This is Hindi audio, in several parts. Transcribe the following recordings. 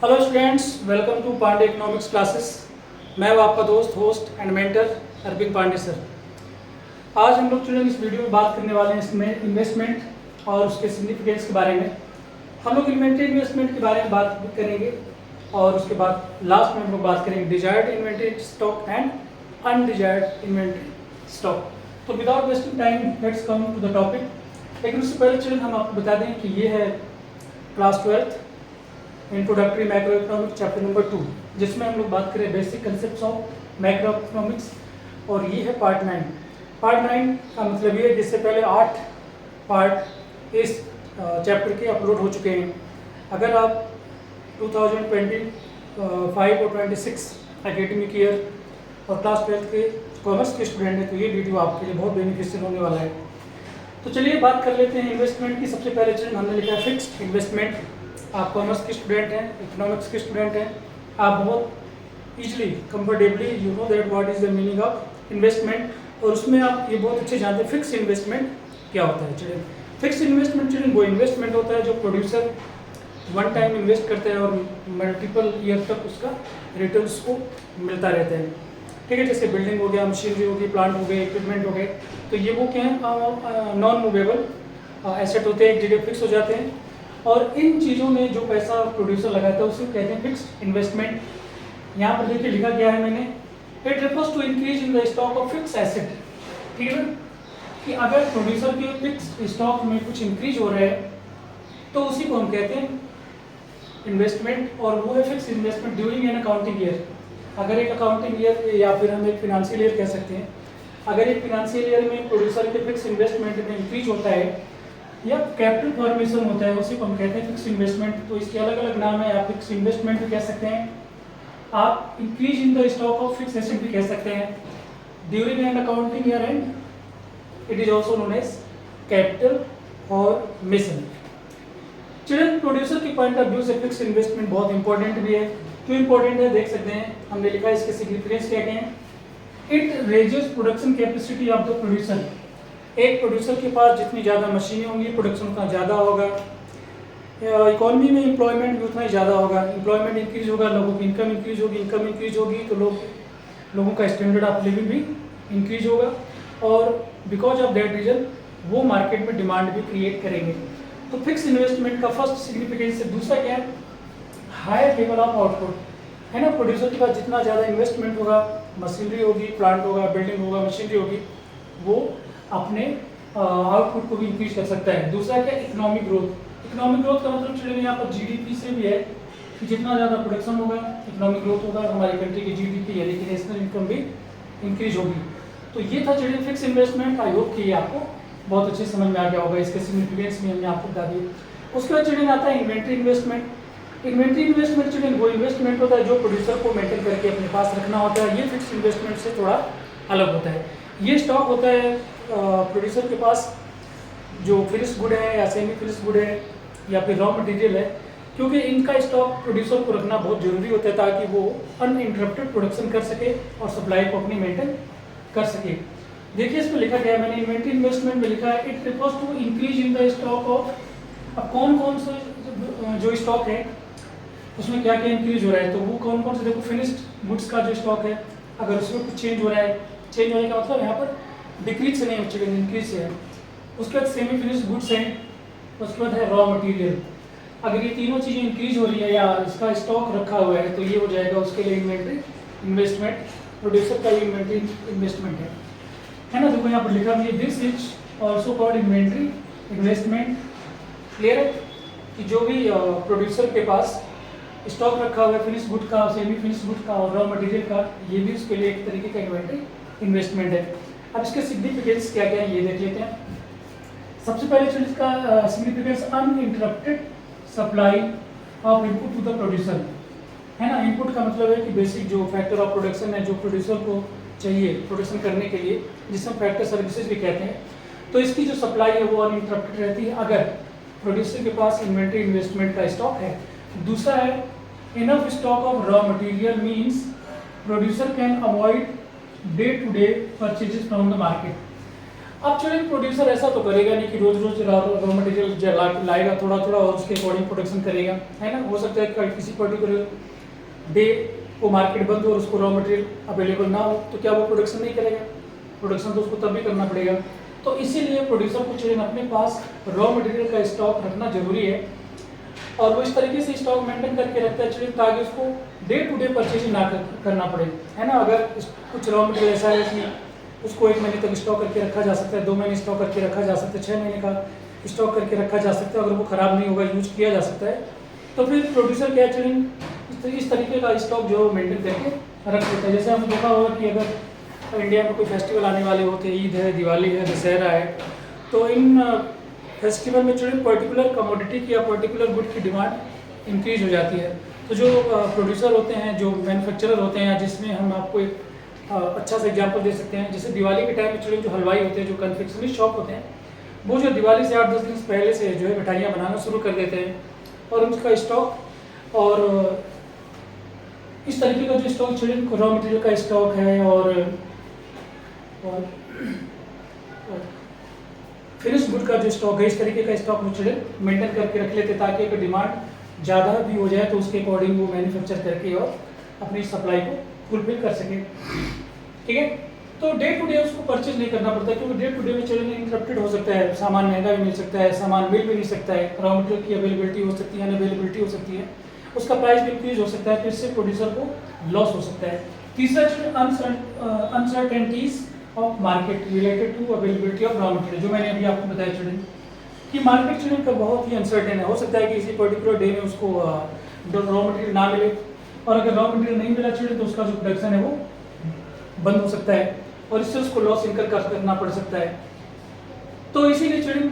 Hello students, welcome to Pandey economics classes. मैं हूं आपका दोस्त, host and mentor Arvind Pandey sir. आज हम लोग स्टूडेंट इस वीडियो में बात करने वाले हैं इसमें इन्वेस्टमेंट और उसके सिग्निफिकेंस के बारे में। हम लोग इन्वेंट्री इन्वेस्टमेंट के बारे में बात करेंगे और उसके बाद लास्ट में हम लोग बात करेंगे desired inventory stock and undesired inventory stock. तो without wasting time let's come to the topic. लेकिन उससे पहले स्टूडेंट हम आपको बता दें कि ये है class 12th introductory macro economics chapter number 2, जिसमें हम लोग बात करें basic concepts of macro economics. और ये है पार्ट 9। पार्ट 9 का मतलब ये है जिससे पहले 8 पार्ट इस चैप्टर के अपलोड हो चुके हैं। अगर आप 2025 और 26 एकेडमिक ईयर और क्लास 12 के कॉमर्स के स्टूडेंट हैं तो ये वीडियो आपके लिए बहुत बेनिफिशियल होने वाला है। तो चलिए बात कर लेते हैं इन्वेस्टमेंट की। सबसे पहले चीज़ हमने लिखा है फिक्स्ड इन्वेस्टमेंट। आप कॉमर्स के स्टूडेंट हैं, इकोनॉमिक्स के स्टूडेंट हैं, आप बहुत easily comfortably you know that what is the meaning of investment. और उसमें आप ये बहुत अच्छे जानते हैं फिक्स इन्वेस्टमेंट क्या होता है। चलिए, फिक्स इन्वेस्टमेंट चलिए वो इन्वेस्टमेंट होता है जो प्रोड्यूसर वन टाइम इन्वेस्ट करते हैं और मल्टीपल ईयर तक उसका रिटर्न्स को मिलता रहता है। ठीक है, जैसे बिल्डिंग हो गया, मशीनरी हो गई, प्लांट हो गए, इक्विपमेंट हो गए, तो ये वो क्या है नॉन मूवेबल एसेट होते हैं, एक जगह फिक्स हो जाते हैं। और इन चीज़ों में जो पैसा प्रोड्यूसर लगाता है उसे कहते हैं फिक्स्ड इन्वेस्टमेंट। यहाँ पर देखिए लिखा गया है मैंने, it refers to increase in the stock of fix asset. ठीक है ना, कि अगर प्रोड्यूसर के फिक्स स्टॉक में कुछ इंक्रीज हो रहा है तो उसी को हम कहते हैं इन्वेस्टमेंट, और वो है fix investment during an accounting year. अगर एक अकाउंटिंग ईयर या फिर हम एक फिनेंशियल ईयर कह सकते हैं, अगर एक फिनेंशियल ईयर में प्रोड्यूसर के फिक्स इन्वेस्टमेंट में इंक्रीज होता है या कैपिटल फॉर्मेशन होता है उसी को हम कहते हैं फिक्स इन्वेस्टमेंट। तो इसके अलग अलग नाम है, आप फिक्स इन्वेस्टमेंट भी कह सकते हैं, आप increase in the stock of fix asset भी कह सकते हैं during an accounting year and it is also known as capital formation. Children, producer की पॉइंट ऑफ व्यू से फिक्स इन्वेस्टमेंट बहुत इंपॉर्टेंट भी है। क्यों इंपॉर्टेंट है देख सकते हैं, हमने लिखा है इसके सिग्निफिकेंस क्या क्या है। It raises production capacity of the producer. एक प्रोड्यूसर के पास जितनी ज़्यादा मशीनें होंगी प्रोडक्शन उतना ज़्यादा होगा, इकोनॉमी में एम्प्लॉयमेंट भी उतना ही ज़्यादा होगा, एम्प्लॉयमेंट इंक्रीज होगा, लोगों की इनकम इंक्रीज होगी, इनकम इंक्रीज होगी तो लोगों का स्टैंडर्ड ऑफ लिविंग भी इंक्रीज होगा, और बिकॉज ऑफ दैट रीजन वो मार्केट में डिमांड भी क्रिएट करेंगे। तो फिक्स इन्वेस्टमेंट का फर्स्ट सिग्निफिकेंस है। दूसरा क्या है, हायर लेवल ऑफ आउटपुट है ना। प्रोड्यूसर के पास जितना ज़्यादा इन्वेस्टमेंट होगा, मशीनरी होगी, प्लांट होगा, बिल्डिंग होगा, मशीनरी होगी, वो अपने आउटपुट को भी इंक्रीज कर सकता है। दूसरा क्या, इकोनॉमिक ग्रोथ। इकोनॉमिक ग्रोथ का मतलब चलिए यहाँ पर जीडीपी से भी है कि जितना ज़्यादा प्रोडक्शन होगा इकोनॉमिक ग्रोथ होगा, हमारी कंट्री की जीडीपी यानी कि नेशनल इनकम भी इंक्रीज होगी। तो ये था चलिए फिक्स इन्वेस्टमेंट। आई होप कि ये आपको बहुत अच्छे समझ में आ गया होगा, इसके सिग्निफिकेंस भी हमने आपको बता दिए। उसके बाद चलिए आता है इन्वेंट्री इन्वेस्टमेंट। इन्वेंट्री इन्वेस्टमेंट चलिए वो इन्वेस्टमेंट होता है जो प्रोड्यूसर को मेंटेन करके अपने पास रखना होता है। ये फिक्स इन्वेस्टमेंट से थोड़ा अलग होता है। ये स्टॉक होता है प्रोड्यूसर के पास जो फिनिश्ड गुड है या सेमी फिनिश्ड गुड है या फिर रॉ मटेरियल है, क्योंकि इनका स्टॉक प्रोड्यूसर को रखना बहुत जरूरी होता है ताकि वो अनइंटरप्टेड प्रोडक्शन कर सके और सप्लाई को अपनी मेंटेन कर सके। देखिए इसमें लिखा गया है, मैंने इन्वेंट्री इन्वेस्टमेंट में लिखा है it refers to increase in the stock of. अब कौन कौन से जो स्टॉक है उसमें क्या क्या इंक्रीज हो रहा है, तो वो कौन कौन से, देखो फिनिश्ड गुड्स का जो स्टॉक है अगर उसमें कुछ चेंज हो रहा है, चेंज होने का मतलब यहाँ पर डिक्रीज से नहीं चलेंगे, इंक्रीज से है। उसके बाद सेमी फिनिश्ड गुड्स हैं, उसके बाद है रॉ मटेरियल। अगर ये तीनों चीज़ें इंक्रीज हो रही है या इसका स्टॉक रखा हुआ है तो ये हो जाएगा उसके लिए इन्वेंट्री इन्वेस्टमेंट। प्रोड्यूसर का इन्वेंट्री इन्वेस्टमेंट है ना। देखो यहाँ पर लिखा भी है, this is also called inventory investment. Clear है कि जो भी प्रोड्यूसर के पास स्टॉक रखा हुआ है फिनिश गुड का, सेमी फिनिश गुड का और रॉ मटेरियल का, ये भी उसके लिए एक तरीके का इन्वेंट्री इन्वेस्टमेंट है। अब इसके सिग्निफिकेंस क्या क्या है ये देख लेते हैं। सबसे पहले जो इसका significance uninterrupted supply of input to the producer है ना। इनपुट का मतलब है कि बेसिक जो फैक्टर ऑफ प्रोडक्शन है जो प्रोड्यूसर को चाहिए प्रोडक्शन करने के लिए, जिसे हम फैक्टर सर्विसेज भी कहते हैं, तो इसकी जो सप्लाई है वो अनइंटरप्टेड रहती है अगर प्रोड्यूसर के पास इन्वेंट्री इन्वेस्टमेंट का स्टॉक है। दूसरा है enough stock of raw material means producer can avoid day to day purchases from the market. अब चलिए प्रोड्यूसर ऐसा तो करेगा नहीं कि रोज रोज रॉ मटेरियल लाएगा थोड़ा थोड़ा और उसके अकॉर्डिंग प्रोडक्शन करेगा, है ना। हो सकता है कि किसी पर्टिकुलर डे वो मार्केट बंद हो और उसको रॉ मटेरियल अवेलेबल ना हो, तो क्या वो प्रोडक्शन नहीं करेगा? प्रोडक्शन तो उसको तब भी करना पड़ेगा। तो इसीलिए प्रोड्यूसर को चलिए अपने पास रॉ मटेरियल का स्टॉक रखना जरूरी है, और वो इस तरीके से स्टॉक मेंटेन करके रखता है चलिए ताकि उसको डे टू डे परचेजिंग ना करना पड़े, है ना। अगर कुछ रॉ मटेरियल ऐसा है कि उसको 1 महीने तक स्टॉक करके रखा जा सकता है, 2 महीने स्टॉक करके रखा जा सकता है, 6 महीने का स्टॉक करके रखा जा सकता है, अगर वो ख़राब नहीं होगा यूज किया जा सकता है, तो फिर प्रोड्यूसर क्या चलिए इस तरीके का स्टॉक जो मेंटेन करके रख लेता है। जैसे हमने देखा होगा कि अगर इंडिया में कोई फेस्टिवल आने वाले होते, ईद है, दिवाली है, दशहरा है, तो इन फेस्टिवल में जो पर्टिकुलर कमोडिटी की या पर्टिकुलर गुड की डिमांड इंक्रीज हो जाती है। तो जो प्रोड्यूसर होते हैं, जो मैन्युफैक्चरर होते हैं, जिसमें हम आपको एक अच्छा सा एग्जांपल दे सकते हैं, जैसे दिवाली के टाइम में जो हलवाई होते हैं, जो कन्फेक्शनरी शॉप होते हैं, वो जो दिवाली से 8-10 दिन पहले से जो है मिठाइयाँ बनाना शुरू कर देते हैं, और उनका स्टॉक और इस तरीके का जो स्टॉक रॉ मटेरियल का स्टॉक है और फिनिश गुड का जो स्टॉक है, इस तरीके का स्टॉक मेंटेन करके रख लेते ताकि अगर डिमांड ज़्यादा भी हो जाए तो उसके अकॉर्डिंग वो मैन्युफैक्चर करके और अपनी सप्लाई को फुलफिल कर सके, ठीक है। तो डे टू डे उसको परचेज नहीं करना पड़ता, क्योंकि डे टू डे में चलिए इंटरप्टेड हो सकता है, सामान महंगा भी मिल सकता है, सामान मिल भी नहीं सकता है, रॉ मटेरियल की अवेलेबिलिटी हो सकती है, अनअवेलेबिलिटी हो सकती है, उसका प्राइस भी इंक्रीज हो सकता है, तो इससे प्रोड्यूसर को लॉस हो सकता है। तीसरा uncertainties of market related to availability of raw material, जो मैंने अभी आपको बताया स्टूडेंट कि मार्केट स्टूडेंट का बहुत ही अनसर्टेन है। हो सकता है कि किसी पर्टिकुलर डे में उसको रॉ मटेरियल ना मिले, और अगर रॉ मटेरियल नहीं मिला स्टूडेंट तो उसका जो प्रोडक्शन है वो बंद हो सकता है, और इससे उसको लॉस इनकर करना पड़ सकता है। तो इसीलिए स्टूडेंट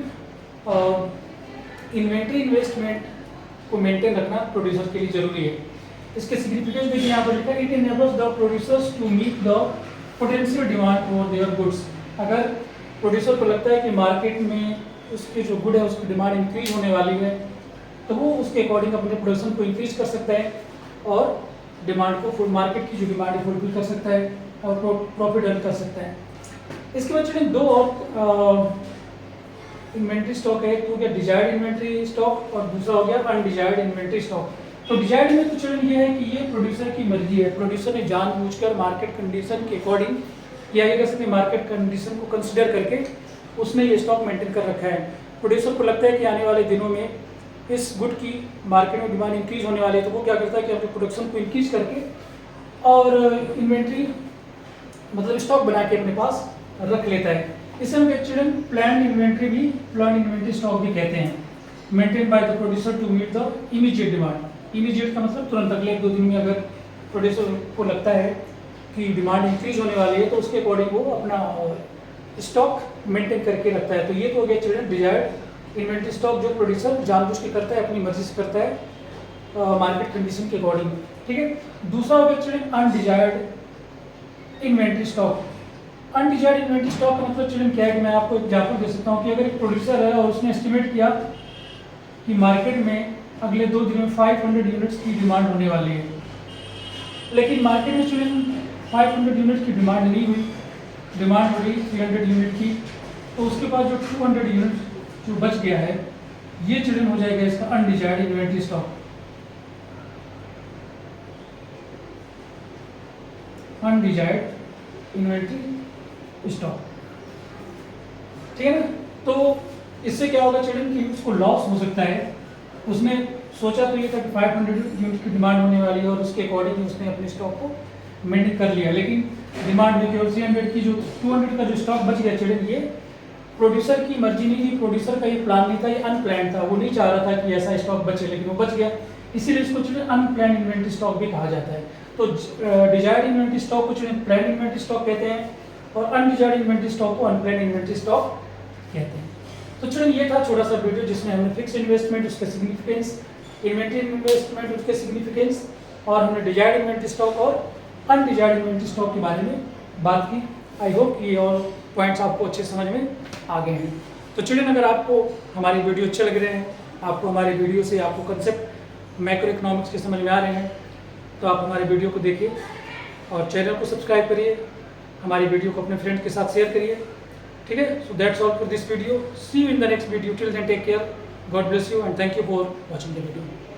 इन्वेंट्री इन्वेस्टमेंट को मेंटेन रखना प्रोड्यूसर के लिए जरूरी है। इसके सिग्निफिकेंस देखिए यहाँ पर लिखा है, it enables the producers to meet the potential demand for their goods. अगर प्रोड्यूसर को लगता है कि मार्केट में उसके जो गुड है उसकी डिमांड इंक्रीज होने वाली है, तो वो उसके अकॉर्डिंग अपने प्रोडक्शन को इंक्रीज कर सकता है और डिमांड को फुल मार्केट की जो डिमांड है फुलफिल कर सकता है और प्रॉफिट अर्न कर सकता है। इसके बाद चलिए दो और इन्वेंट्री स्टॉक है, एक हो गया डिजायर्ड इन्वेंट्री स्टॉक और दूसरा हो गया अनडिजायर्ड इन्वेंट्री स्टॉक। तो डिजायर्ड में तो चलिए ये है कि ये प्रोड्यूसर की मर्जी है, प्रोड्यूसर ने जानबूझकर मार्केट कंडीशन के अकॉर्डिंग या ये कह सकते हैं मार्केट कंडीशन को कंसिडर करके उसने ये स्टॉक मेंटेन कर रखा है। प्रोड्यूसर को लगता है कि आने वाले दिनों में इस गुड की मार्केट में डिमांड इंक्रीज होने वाली है, तो वो क्या करता है कि अपने प्रोडक्शन को इंक्रीज करके और इन्वेंट्री मतलब स्टॉक बना के अपने पास रख लेता है। इसे हम एक्चुअली प्लान्ड इन्वेंट्री स्टॉक भी कहते हैं, maintain by the producer to meet the immediate demand. Immediate का मतलब तुरंत अगले 1-2 दिन में अगर प्रोड्यूसर को लगता है कि डिमांड इंक्रीज होने वाली है तो उसके अकॉर्डिंग वो अपना स्टॉक मेंटेन करके रखता है। तो ये तो हो गया चिल्ड्रन डिजायर्ड इन्वेंट्री स्टॉक, जो प्रोड्यूसर जानबूझ के करता है, अपनी मर्जी से करता है मार्केट कंडीशन के अकॉर्डिंग, ठीक है। दूसरा हो गया children undesired inventory stock. Undesired inventory stock का मतलब चिल्ड्रन क्या है कि मैं आपको एग्जांपल दे सकता हूँ कि अगर एक प्रोड्यूसर है और उसने एस्टिमेट किया कि मार्केट में अगले 2 दिनों में 500 यूनिट्स की डिमांड होने वाली है, लेकिन मार्केट में चिल्ड्रन 500 यूनिट्स की डिमांड नहीं हुई, डिमांड हो रही 300 यूनिट की, तो उसके पास जो 200 यूनिट जो बच गया है ये चिल्ड्रन हो जाएगा इसका undesired inventory stock. Undesired inventory stock, ठीक है ना। तो इससे क्या होगा चिल्ड्रन कि उसको लॉस हो सकता है। उसने सोचा तो ये था कि 500 यूनिट की डिमांड होने वाली है और उसके अकॉर्डिंग उसने अपने स्टॉक को मेंटेन कर लिया, लेकिन डिमांड में केवल 300 की, जो 200 का जो स्टॉक बच गया चिल्ड्रन ये प्रोड्यूसर की मर्जी नहीं थी, प्रोड्यूसर का ये प्लान नहीं था, ये अनप्लान था, वो नहीं चाह रहा था कि ऐसा स्टॉक बचे, लेकिन वो बच गया, इसीलिए इसको चिल्ड्रन अनप्लान इन्वेंट्री स्टॉक भी कहा जाता है। तो डिजायर्ड इन्वेंट्री स्टॉक को चिल्ड्रन प्लान इन्वेंट्री स्टॉक कहते हैं और अनडिजायर्ड इन्वेंट्री स्टॉक को अनप्लान इन्वेंट्री स्टॉक कहते हैं। तो चिल्ड्रन ये था छोटा सा वीडियो जिसमें हमने फिक्स इन्वेस्टमेंट, उसके सिग्निफिकेंस, इन्वेंट्री इन्वेस्टमेंट, उसके सिग्निफिकेंस, और हमने डिजायर्ड इन्वेंट्री स्टॉक और अनडिजायर्ड इन्वेंट्री स्टॉक के बारे में बात की। आई होप कि और पॉइंट्स आपको अच्छे समझ में आ गए हैं। तो चिल्ड्रन अगर आपको हमारी वीडियो अच्छे लग रहे हैं, आपको हमारे वीडियो से आपको कंसेप्ट मैक्रो इकोनॉमिक्स के समझ में आ रहे हैं, तो आप हमारे वीडियो को देखिए और चैनल को सब्सक्राइब करिए, हमारी वीडियो को अपने फ्रेंड के साथ शेयर करिए ठीक है, so that's all for this video, see you in the next video, till then take care, God bless you and thank you for watching the video.